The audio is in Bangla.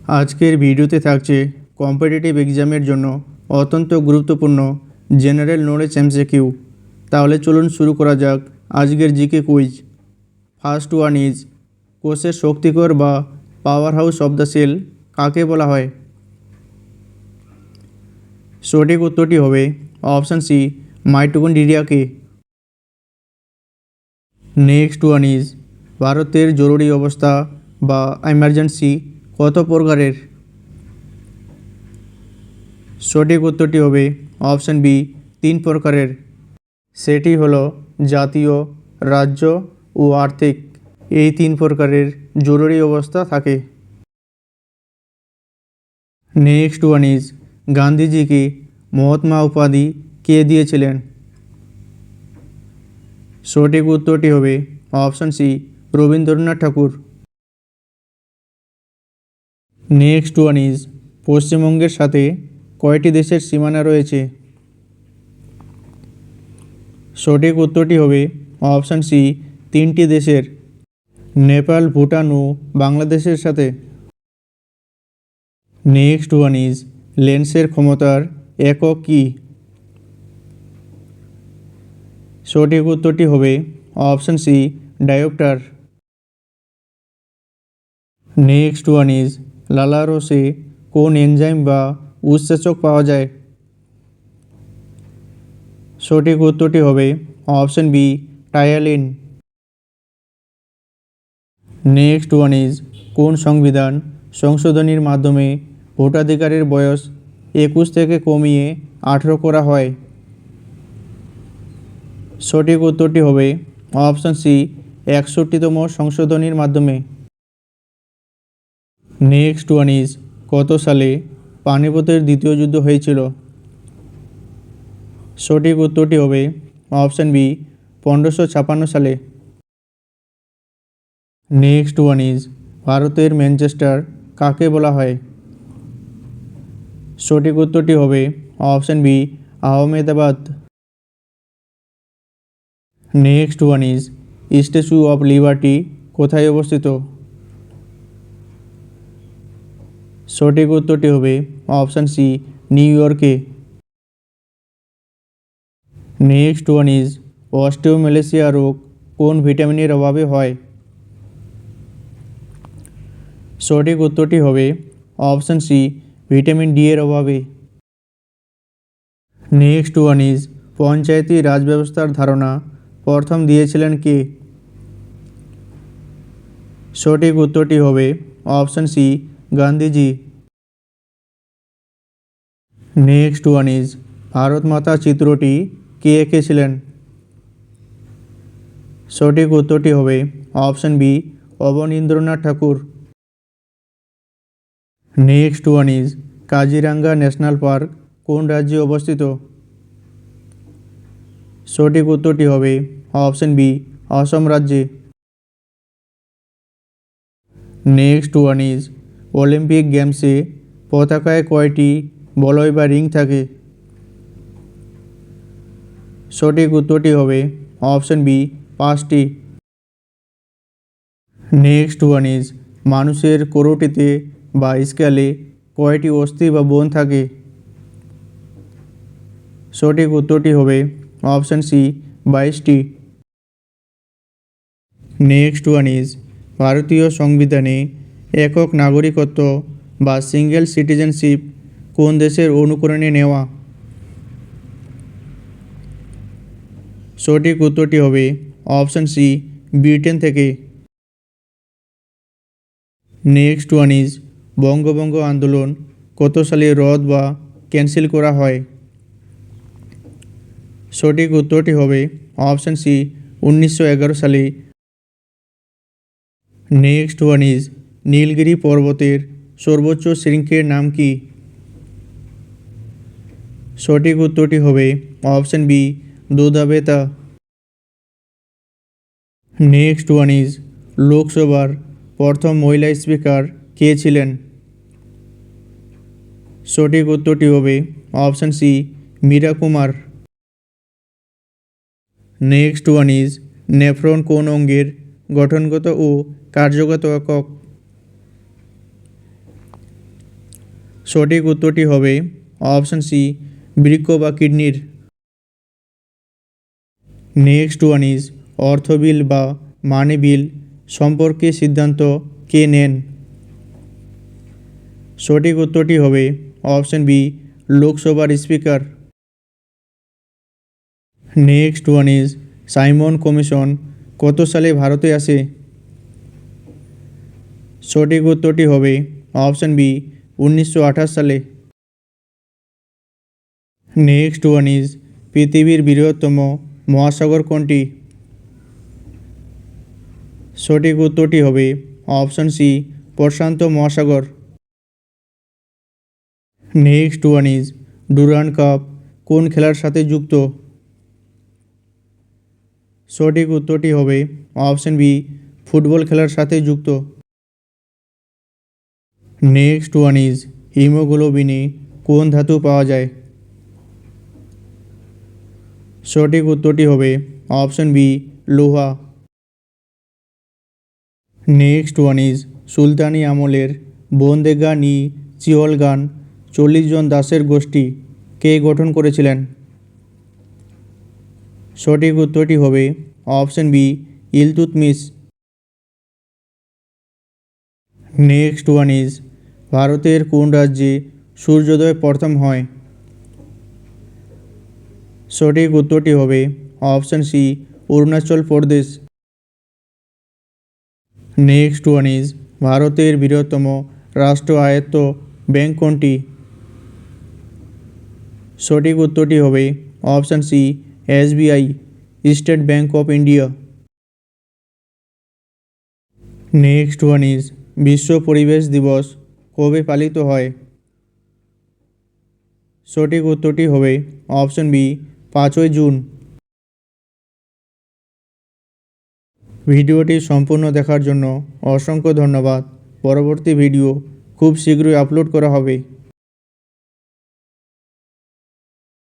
আজকের ভিডিওতে থাকছে কম্পিটিটিভ এক্সামের জন্য অত্যন্ত গুরুত্বপূর্ণ জেনারেল নলেজ এমসিকিউ। তাহলে চলুন শুরু করা যাক আজকের GK quiz. First one is, কোষের শক্তিকর বা power house of the cell কাকে বলা হয়? সঠিক উত্তরটি হবে অপশান সি, মাইটোকন্ড্রিয়াকে। নেক্সট ওয়ান ইজ, ভারতের জরুরি অবস্থা বা এমার্জেন্সি কত প্রকারের? সঠিক উত্তরটি হবে অপশান বি, 3 প্রকারের। সেটি হলো জাতীয়, রাজ্য ও আর্থিক। এই 3 প্রকারের জরুরি অবস্থা থাকে। নেক্সট ওয়ান ইজ, গান্ধীজিকে মহাত্মা উপাধি কে দিয়েছিলেন? সঠিক উত্তরটি হবে option C, Rabindranath Thakur. Next one is, পশ্চিমবঙ্গের সাথে কয়টি দেশের সীমানা রয়েছে? সঠিক উত্তরটি হবে অপশান সি, 3টি দেশের, নেপাল, ভুটান ও বাংলাদেশের সাথে। নেক্সট ওয়ান ইজ, লেন্সের ক্ষমতার একক কী? সঠিক উত্তরটি হবে অপশান সি, ডায়োপ্টার। নেক্সট ওয়ান ইজ, লালার রসে কোন এনজাইম বা উৎসেচক পাওয়া যায়? সঠিক উত্তরটি হবে option B, ptyalin. Next one is, কোন সংবিধান সংশোধনীর মাধ্যমে ভোটাধিকারের বয়স 21 থেকে কমিয়ে 18 করা হয়? সঠিক উত্তরটি হবে অপশান সি, 61তম সংশোধনীর মাধ্যমে। নেক্সট ওয়ান ইজ, কত সালে পানিপথের দ্বিতীয় যুদ্ধ হয়েছিল? সঠিক উত্তরটি হবে অপশান বি, 1556 সালে। নেক্সট ওয়ান ইজ, ভারতের ম্যানচেস্টার কাকে বলা হয়? সঠিক উত্তরটি হবে option B, Ahmedabad. Next one is, statue of liberty কোথায় অবস্থিত? সঠিক উত্তরটি হবে অপশান সি, নিউ ইয়র্কে। নেক্সট ওয়ান ইজ, অস্টিওমেলাসিয়া রোগ কোন ভিটামিনের অভাবে হয়? সঠিক উত্তরটি হবে অপশান সি, ভিটামিন ডি এর অভাবে। নেক্সট ওয়ান ইজ, পঞ্চায়েতি রাজ ব্যবস্থার ধারণা প্রথম দিয়েছিলেন কে? সঠিক উত্তরটি হবে option C, Gandhiji. Next one is, Bharat Mata চিত্রটি কে এঁকেছিলেন? সঠিক উত্তরটি হবে option B, Abanindranath Thakur. Next one is, Kaziranga national park কোন রাজ্যে অবস্থিত? সঠিক উত্তরটি হবে অপশান বি, অসম রাজ্যে। নেক্সট ওয়ান ইজ, অলিম্পিক গেমসে পতাকায় কয়টি বলয় বা রিং থাকে? সঠিক উত্তরটি হবে অপশান বি, 5টি। নেক্সট ওয়ান ইজ, মানুষের কোরটিতে বা স্কেলে কয়টি অস্থি বা বোন থাকে? সঠিক উত্তরটি হবে অপশান সি, 22টি। নেক্সট ওয়ান ইজ, ভারতীয় সংবিধানে একক নাগরিকত্ব বা সিঙ্গেল সিটিজেনশিপ কোন দেশের অনুকরণে নেওয়া? সঠিক উত্তরটি হবে অপশান সি, ব্রিটেন থেকে। নেক্সট ওয়ান ইজ, বঙ্গভঙ্গ আন্দোলন কত সালে রদ বা ক্যান্সেল করা হয়? সঠিক উত্তরটি হবে অপশান সি, 1911 সালে। নেক্সট ওয়ান ইজ, নীলগিরি পর্বতের সর্বোচ্চ শৃঙ্গের নাম কি? সঠিক উত্তরটি হবে option B, Doddabetta. Next one is, লোকসভার প্রথম মহিলা স্পিকার কে ছিলেন? সঠিক উত্তরটি হবে option C, Meira Kumar. Next one is, nephron কোন অঙ্গের গঠনগত ও কার্যগত একক? সঠিক উত্তরটি হবে অপশান সি, বৃক্ক বা কিডনির। নেক্সট ওয়ান ইজ অর্থ বিল বা মানি বিল সম্পর্কে সিদ্ধান্ত কে নেন? সঠিক উত্তরটি হবে অপশান বি, লোকসভার speaker. Next one is Simon commission কত সালে ভারতে আসে? সঠিক উত্তরটি হবে অপশান বি, 1928 সালে। নেক্সট ওয়ান ইজ পৃথিবীর বৃহত্তম মহাসাগর কোনটি? সঠিক উত্তরটি হবে অপশান সি, প্রশান্ত মহাসাগর। Next one is Durand cup কোন খেলার সাথে যুক্ত? সঠিক উত্তরটি হবে অপশান বি, ফুটবল খেলার সাথে যুক্ত। নেক্সট ওয়ান ইজ হিমোগ্লোবিনে কোন ধাতু পাওয়া যায়? সঠিক উত্তরটি হবে অপশান বি, লোহা। নেক্সট ওয়ান ইজ সুলতানি আমলের বন্দেগান-ই চিহলগান 40 জন দাসের গোষ্ঠী কে গঠন করেছিলেন? সঠিক উত্তরটি হবে option B, Iltutmish. Next one is ভারতের কোন রাজ্যে সূর্যোদয় প্রথম হয়? সঠিক উত্তরটি হবে option C, Arunachal Pradesh. Next one is ভারতের বৃহত্তম রাষ্ট্রায়ত্ত ব্যাংক কোনটি? সঠিক উত্তরটি হবে option C, SBI, state bank of India. Next one is বিশ্ব পরিবেশ দিবস কবে পালিত হয়? সঠিক উত্তরটি হবে অপশান বি, 5ই জুন। ভিডিওটি সম্পূর্ণ দেখার জন্য অসংখ্য ধন্যবাদ। পরবর্তী ভিডিও খুব শীঘ্রই আপলোড করা হবে।